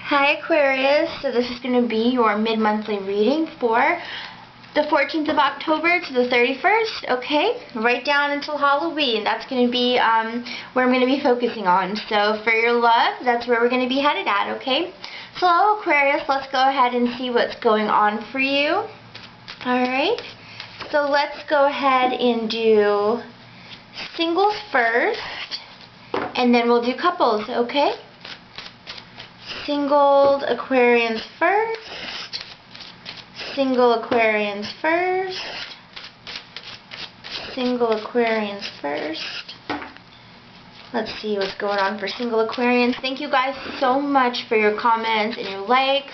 Hi Aquarius, so this is going to be your mid-monthly reading for the 14th of October to the 31st, okay? Right down until Halloween. That's going to be where I'm going to be focusing on. So for your love, that's where we're going to be headed at, okay? So Aquarius, let's go ahead and see what's going on for you. Alright, so let's go ahead and do singles first, and then we'll do couples, okay? Single Aquarians first. Single Aquarians first. Single Aquarians first. Let's see what's going on for single Aquarians. Thank you guys so much for your comments and your likes,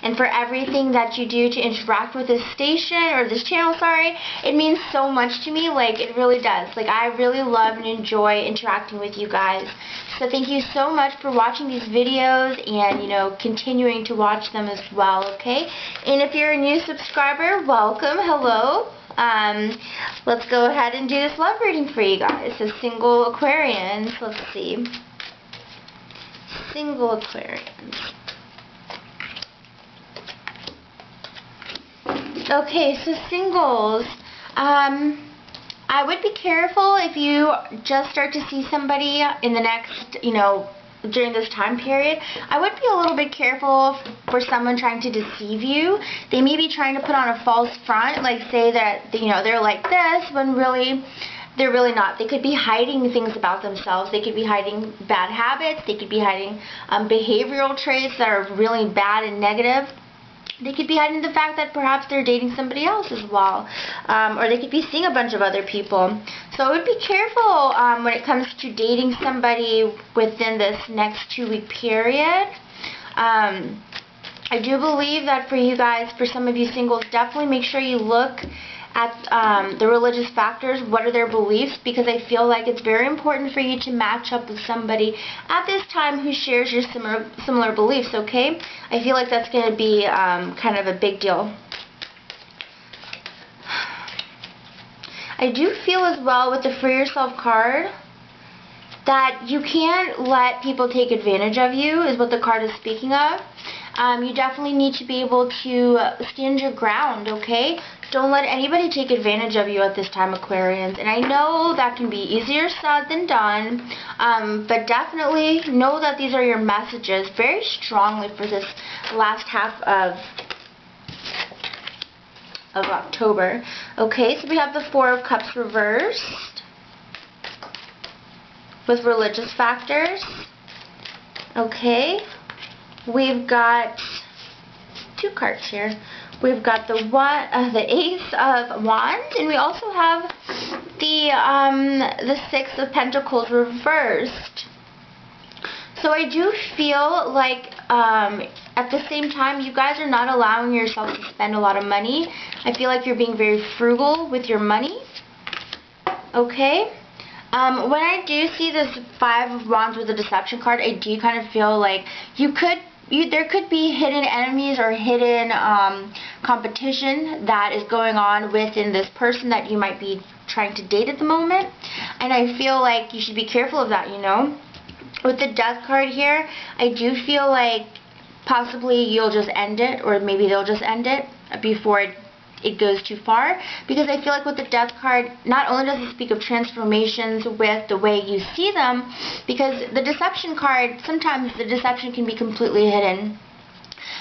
and for everything that you do to interact with this station, or this channel, sorry. It means so much to me, like, it really does. Like, I really love and enjoy interacting with you guys. So thank you so much for watching these videos and, you know, continuing to watch them as well, okay? And if you're a new subscriber, welcome, hello. Let's go ahead and do this love reading for you guys. So single Aquarians, let's see. Single Aquarians. Okay, so singles, I would be careful if you just start to see somebody in the next, you know, during this time period. I would be a little bit careful for someone trying to deceive you. They may be trying to put on a false front, like say that, you know, they're like this, when really they're really not. They could be hiding things about themselves. They could be hiding bad habits. They could be hiding behavioral traits that are really bad and negative. They could be hiding the fact that perhaps they're dating somebody else as well. Or they could be seeing a bunch of other people. So I would be careful when it comes to dating somebody within this next 2-week period. I do believe that for you guys, for some of you singles, definitely make sure you look at the religious factors. What are their beliefs? Because I feel like it's very important for you to match up with somebody at this time who shares your similar beliefs, okay? I feel like that's going to be kind of a big deal. I do feel as well with the Free Yourself card that you can't let people take advantage of you, is what the card is speaking of. You definitely need to be able to stand your ground, okay? Don't let anybody take advantage of you at this time, Aquarians. And I know that can be easier said than done, but definitely know that these are your messages very strongly for this last half of October. Okay, so we have the Four of Cups reversed with religious factors. Okay, we've got two cards here. We've got the Ace of Wands, and we also have the Six of Pentacles reversed. So I do feel like at the same time, you guys are not allowing yourself to spend a lot of money. I feel like you're being very frugal with your money. Okay? When I do see this Five of Wands with the Deception card, I do kind of feel like there could be hidden enemies or hidden competition that is going on within this person that you might be trying to date at the moment. And I feel like you should be careful of that, you know. With the Death card here, I do feel like possibly you'll just end it, or maybe they'll just end it before it goes too far, because I feel like with the Death card, not only does it speak of transformations with the way you see them, because the Deception card, sometimes the deception can be completely hidden,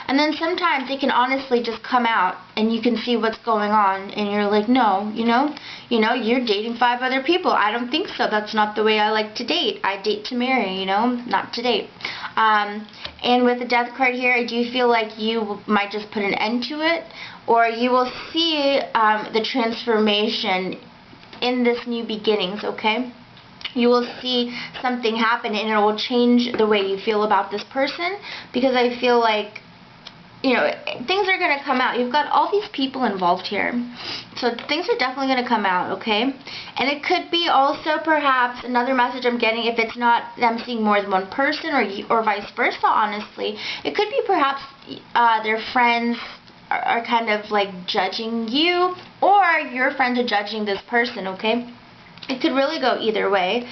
and then sometimes it can honestly just come out and you can see what's going on, and you're like, no, you know, you're dating 5 other people. I don't think so. That's not the way I like to date. I date to marry, you know, not to date. And with the Death card here, I do feel like you might just put an end to it, or you will see the transformation in this new beginnings, okay? You will see something happen, and it will change the way you feel about this person, because I feel like, you know, things are going to come out. You've got all these people involved here. So things are definitely going to come out, okay? And it could be also perhaps another message I'm getting, if it's not them seeing more than one person, or vice versa, honestly. It could be perhaps their friends are kind of like judging you, or your friends are judging this person, okay? It could really go either way.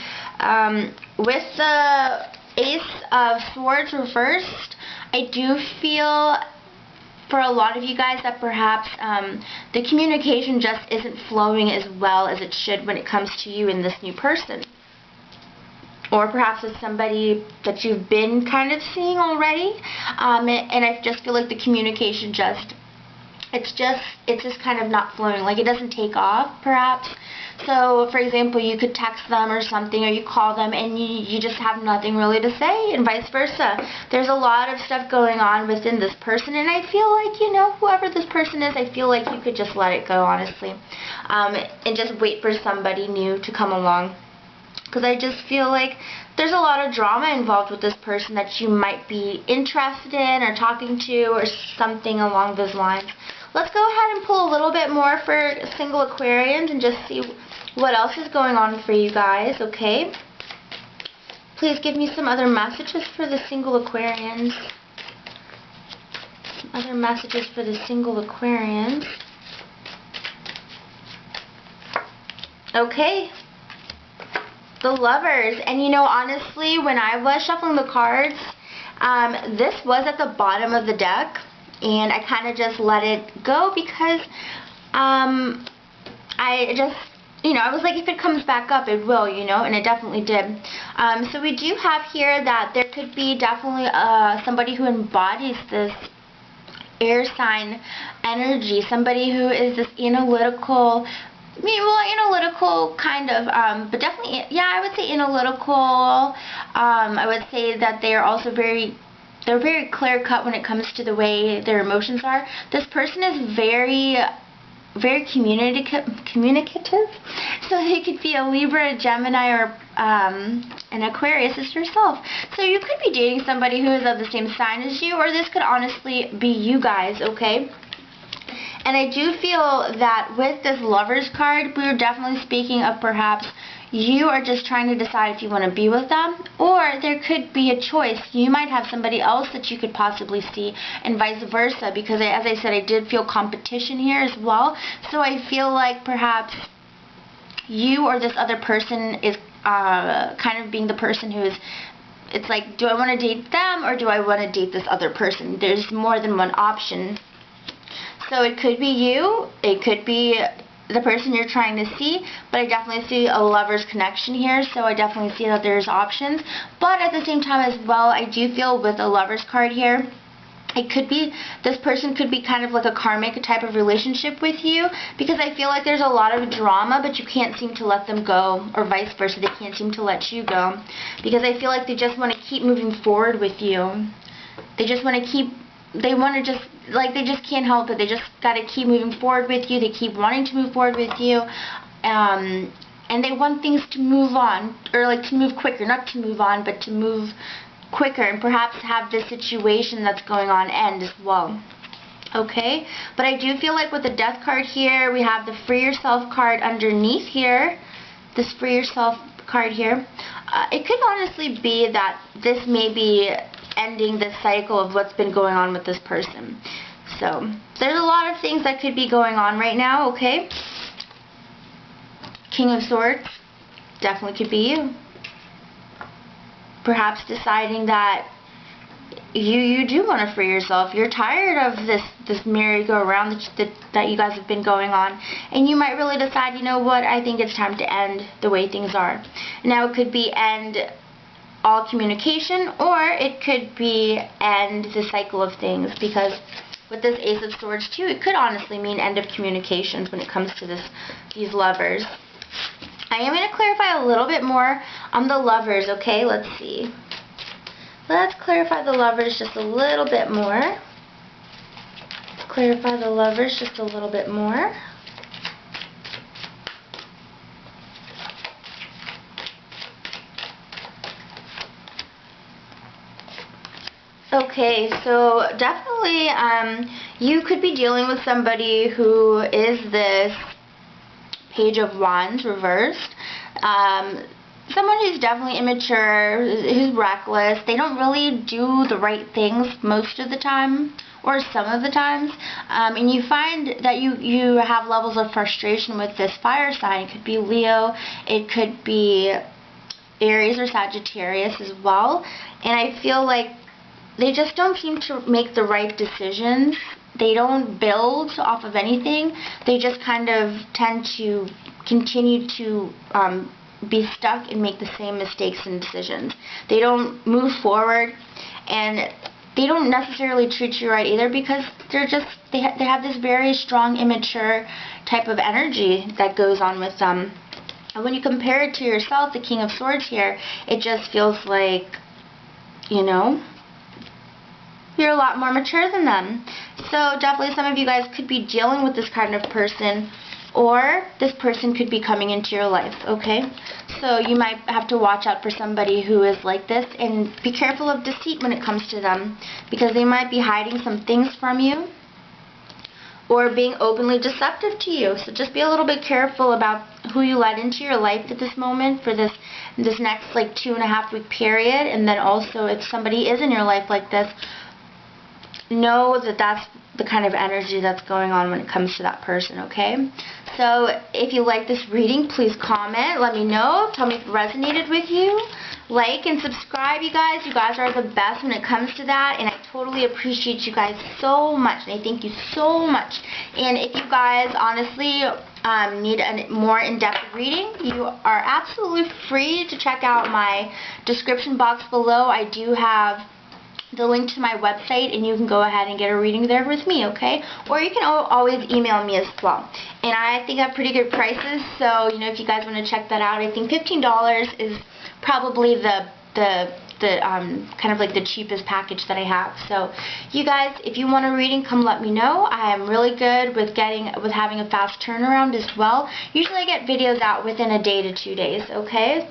With the Ace of Swords reversed, I do feel for a lot of you guys that perhaps the communication just isn't flowing as well as it should when it comes to you and this new person. Or perhaps it's somebody that you've been kind of seeing already, and I just feel like the communication it's just kind of not flowing, like it doesn't take off perhaps. So for example, you could text them or something, or you call them and you just have nothing really to say, and vice versa. There's a lot of stuff going on within this person, and I feel like, you know, whoever this person is, I feel like you could just let it go, honestly, and just wait for somebody new to come along. Because I just feel like there's a lot of drama involved with this person that you might be interested in or talking to or something along those lines. Let's go ahead and pull a little bit more for single Aquarians and just see what else is going on for you guys, okay? Please give me some other messages for the single Aquarians. Some other messages for the single Aquarians. Okay. The Lovers. And you know, honestly, when I was shuffling the cards, this was at the bottom of the deck, and I kind of just let it go because I just, you know, I was like, if it comes back up, it will, you know, and it definitely did. So we do have here that there could be definitely somebody who embodies this air sign energy, somebody who is this analytical, analytical kind of, but definitely, yeah, I would say analytical. I would say that they are also they're very clear-cut when it comes to the way their emotions are. This person is very communicative, so they could be a Libra, a Gemini, or an Aquarius as yourself. So you could be dating somebody who is of the same sign as you, or this could honestly be you guys, okay? And I do feel that with this Lovers card, we are definitely speaking of perhaps you are just trying to decide if you want to be with them, or there could be a choice. You might have somebody else that you could possibly see, and vice versa, because as I said, I did feel competition here as well. So I feel like perhaps you or this other person is kind of being the person who is, it's like, do I want to date them or do I want to date this other person? There's more than one option. So it could be you, it could be the person you're trying to see, but I definitely see a Lover's connection here, so I definitely see that there's options. But at the same time as well, I do feel with a Lover's card here, it could be, this person could be kind of like a karmic type of relationship with you, because I feel like there's a lot of drama, but you can't seem to let them go, or vice versa, they can't seem to let you go, because I feel like they just want to keep moving forward with you. They just want to keep, they want to just, like, they just can't help it. They just got to keep moving forward with you. They keep wanting to move forward with you. And they want things to move on, or like to move quicker. Not to move on, but to move quicker, and perhaps have this situation that's going on end as well. Okay? But I do feel like with the Death card here, we have the Free Yourself card underneath here. This Free Yourself card here. It could honestly be that this may be ending the cycle of what's been going on with this person. So there's a lot of things that could be going on right now, okay? King of Swords, definitely could be you. Perhaps deciding that you do want to free yourself. You're tired of this merry-go-round that you guys have been going on, and you might really decide, you know what, I think it's time to end the way things are. Now it could be end all communication, or it could be end the cycle of things, because with this Ace of Swords too, it could honestly mean end of communications when it comes to these Lovers. I am going to clarify a little bit more on the Lovers, okay? Let's see. Let's clarify the Lovers just a little bit more. Let's clarify the Lovers just a little bit more. Okay, so definitely you could be dealing with somebody who is this Page of Wands reversed. Someone who's definitely immature, who's reckless. They don't really do the right things most of the time, or some of the times. And you find that you have levels of frustration with this fire sign. It could be Leo, it could be Aries or Sagittarius as well, and I feel like they just don't seem to make the right decisions. They don't build off of anything. They just kind of tend to continue to be stuck and make the same mistakes and decisions. They don't move forward, and they don't necessarily treat you right either, because they have this very strong, immature type of energy that goes on with them. And when you compare it to yourself, the King of Swords here, it just feels like, you know, you're a lot more mature than them. So definitely some of you guys could be dealing with this kind of person, or this person could be coming into your life, okay? So you might have to watch out for somebody who is like this, and be careful of deceit when it comes to them, because they might be hiding some things from you or being openly deceptive to you. So just be a little bit careful about who you let into your life at this moment for this next like 2.5 week period. And then also, if somebody is in your life like this, know that that's the kind of energy that's going on when it comes to that person, okay? So if you like this reading, please comment, let me know, tell me if it resonated with you. Like and subscribe, you guys. You guys are the best when it comes to that, and I totally appreciate you guys so much, and I thank you so much. And if you guys honestly need a more in-depth reading, you are absolutely free to check out my description box below. I do have the link to my website, and you can go ahead and get a reading there with me, okay? Or you can always email me as well. And I think I have pretty good prices, so you know, if you guys want to check that out, I think $15 is probably the kind of like the cheapest package that I have. So you guys, if you want a reading, come let me know. I am really good with having a fast turnaround as well. Usually I get videos out within a day to 2 days, okay?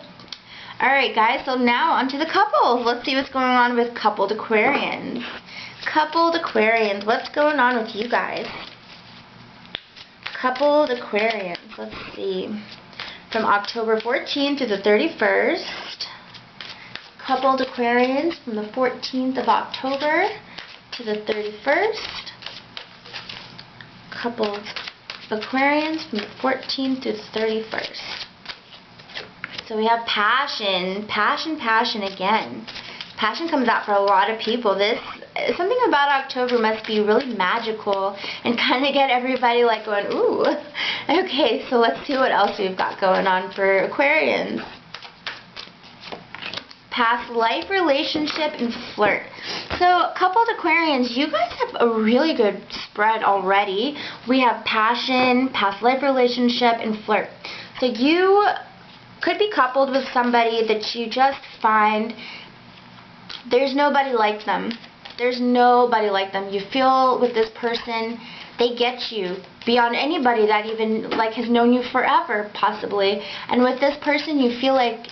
Alright guys, so now onto the couples. Let's see what's going on with coupled Aquarians. Coupled Aquarians, what's going on with you guys? Coupled Aquarians, let's see. From October 14th to the 31st. Coupled Aquarians from the 14th of October to the 31st. Coupled Aquarians from the 14th to the 31st. So we have passion, passion again. Passion comes out for a lot of people. Something about October must be really magical and kind of get everybody like going, ooh. Okay, so let's see what else we've got going on for Aquarians. Past life, relationship, and flirt. So coupled Aquarians, you guys have a really good spread already. We have passion, past life, relationship, and flirt. So you could be coupled with somebody that you just find there's nobody like them. There's nobody like them. You feel with this person, they get you beyond anybody that even like has known you forever, possibly. And with this person, you feel like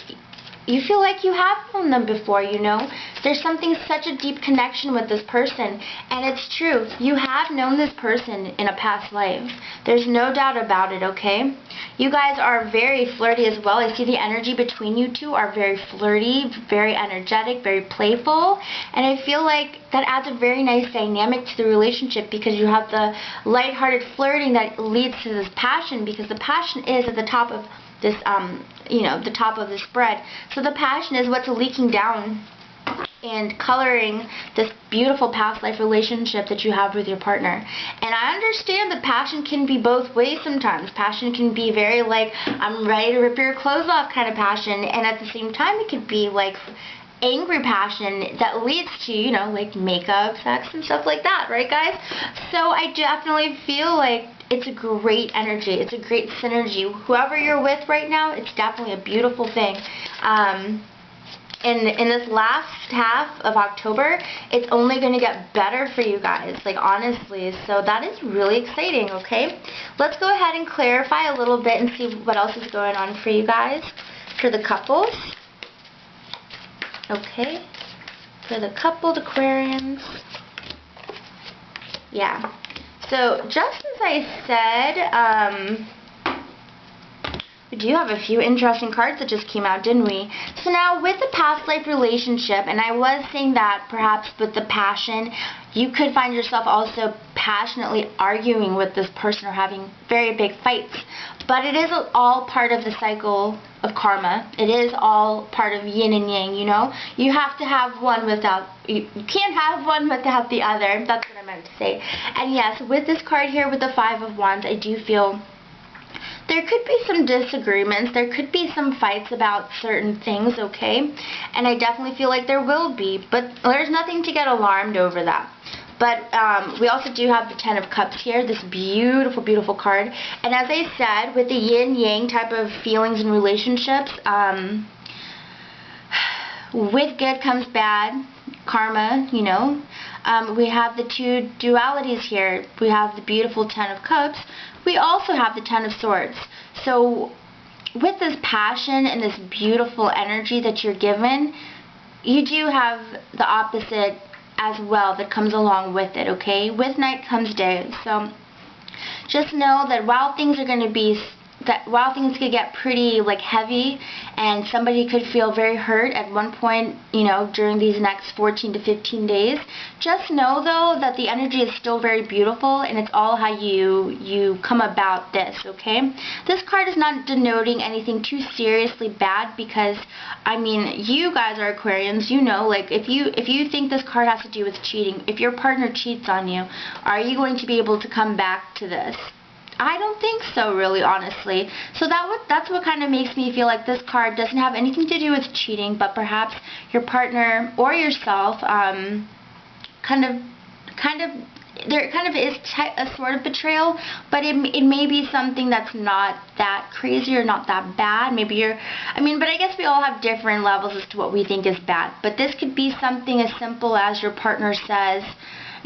you have known them before, you know. There's such a deep connection with this person, and it's true. You have known this person in a past life. There's no doubt about it, okay? You guys are very flirty as well. I see the energy between you two are very flirty, very energetic, very playful, and I feel like that adds a very nice dynamic to the relationship, because you have the lighthearted flirting that leads to this passion, because the passion is at the top of this, you know, the top of the spread. So the passion is what's leaking down and coloring this beautiful past life relationship that you have with your partner. And I understand that passion can be both ways sometimes. Passion can be very like, I'm ready to rip your clothes off kind of passion, and at the same time it could be like angry passion that leads to, you know, like makeup, sex, and stuff like that, right guys? So I definitely feel like it's a great energy. It's a great synergy. Whoever you're with right now, it's definitely a beautiful thing. In this last half of October, it's only going to get better for you guys, like honestly. So that is really exciting, okay? Let's go ahead and clarify a little bit and see what else is going on for you guys, for the couples. Okay, for the coupled Aquarians. Yeah. So just as I said, We do have a few interesting cards that just came out, didn't we? So now with the past life relationship, and I was saying that perhaps with the passion, you could find yourself also passionately arguing with this person or having very big fights. But it is all part of the cycle of karma. It is all part of yin and yang, you know? You have to have one without, you can't have one without the other. That's what I meant to say. And yes, with this card here with the Five of Wands, I do feel there could be some disagreements. There could be some fights about certain things, okay? And I definitely feel like there will be, but there's nothing to get alarmed over that. But we also do have the Ten of Cups here, this beautiful, beautiful card. And as I said, with the yin-yang type of feelings and relationships, with good comes bad, karma, you know. We have the two dualities here. We have the beautiful Ten of Cups. We also have the Ten of Swords. So with this passion and this beautiful energy that you're given, you do have the opposite as well that comes along with it, okay? With night comes day. So just know that while things are going to be, while things could get pretty like heavy and somebody could feel very hurt at one point, you know, during these next 14 to 15 days, just know though that the energy is still very beautiful, and it's all how you come about this, okay? This card is not denoting anything too seriously bad, because I mean, you guys are Aquarians, you know, like if you think this card has to do with cheating, if your partner cheats on you, are you going to be able to come back to this? I don't think so, really, honestly. So that's what kind of makes me feel like this card doesn't have anything to do with cheating, but perhaps your partner or yourself there kind of is a sort of betrayal, but it may be something that's not that crazy or not that bad. Maybe but I guess we all have different levels as to what we think is bad. But this could be something as simple as your partner says,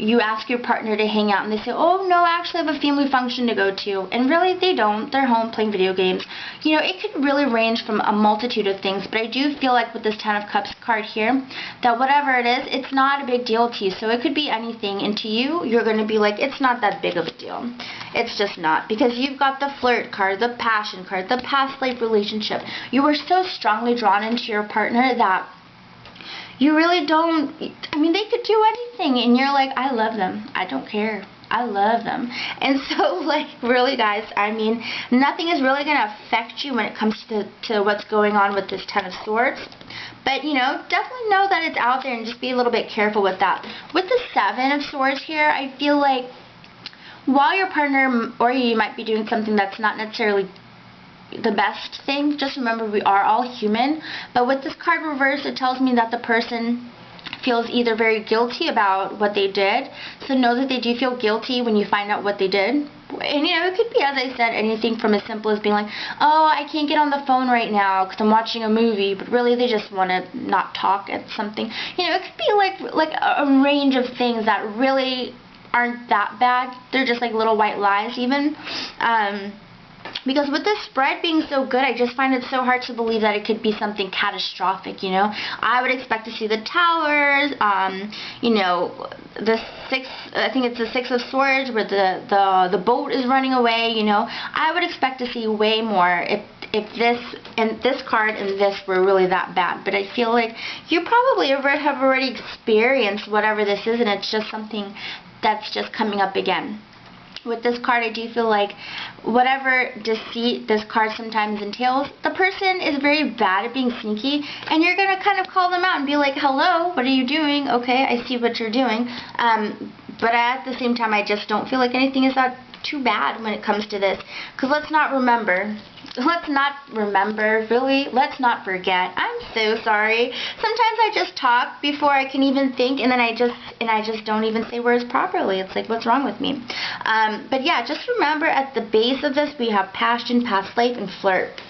you ask your partner to hang out and they say, oh no, actually I have a family function to go to, and really they don't, they're home playing video games. You know, it could really range from a multitude of things, but I do feel like with this Ten of Cups card here, that whatever it is, it's not a big deal to you. So it could be anything, and to you, you're going to be like, it's not that big of a deal. It's just not, because you've got the flirt card, the passion card, the past life relationship. You were so strongly drawn into your partner that you really don't, I mean, they could do anything, and you're like, I love them, I don't care, I love them. And so, like, really, guys, I mean, nothing is really going to affect you when it comes to what's going on with this Ten of Swords. But, you know, definitely know that it's out there, and just be a little bit careful with that. With the Seven of Swords here, I feel like while your partner or you might be doing something that's not necessarily the best thing, just remember we are all human. But with this card reversed, it tells me that the person feels either very guilty about what they did, so know that they do feel guilty when you find out what they did. And you know, it could be, as I said, anything from as simple as being like, oh, I can't get on the phone right now because I'm watching a movie, but really they just want to not talk at something. You know, it could be like a range of things that really aren't that bad. They're just like little white lies even. Because with this spread being so good, I just find it so hard to believe that it could be something catastrophic, you know. I would expect to see the towers, you know, I think it's the Six of Swords where the boat is running away, you know. I would expect to see way more if this card and this were really that bad. But I feel like you probably have already experienced whatever this is, and it's just something that's just coming up again. With this card, I do feel like whatever deceit this card sometimes entails, the person is very bad at being sneaky, and you're going to kind of call them out and be like, hello, what are you doing? Okay, I see what you're doing. But at the same time, I just don't feel like anything is that too bad when it comes to this. Because let's not forget. I'm so sorry. Sometimes I just talk before I can even think, and then I just don't even say words properly. It's like, what's wrong with me? But yeah, just remember at the base of this we have passion, past life, and flirt.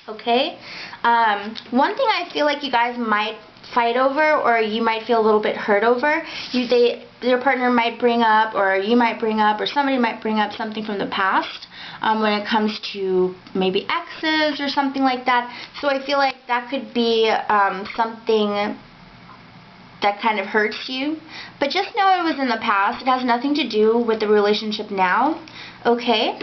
Okay? One thing I feel like you guys might fight over, or you might feel a little bit hurt over, your partner might bring up, or you might bring up, or somebody might bring up something from the past when it comes to maybe exes or something like that. So I feel like that could be something that kind of hurts you. But just know it was in the past. It has nothing to do with the relationship now. Okay?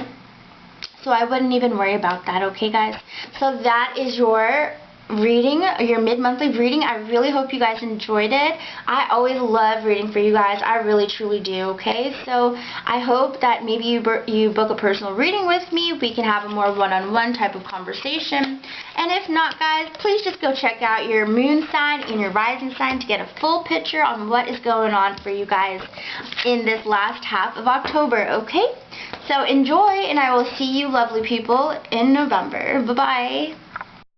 So I wouldn't even worry about that, okay guys? So that is your reading, your mid-monthly reading. I really hope you guys enjoyed it. I always love reading for you guys. I really truly do, okay? So I hope that maybe you book a personal reading with me. We can have a more one-on-one type of conversation. And if not, guys, please just go check out your moon sign and your rising sign to get a full picture on what is going on for you guys in this last half of October, okay? So enjoy, and I will see you lovely people in November. Bye-bye.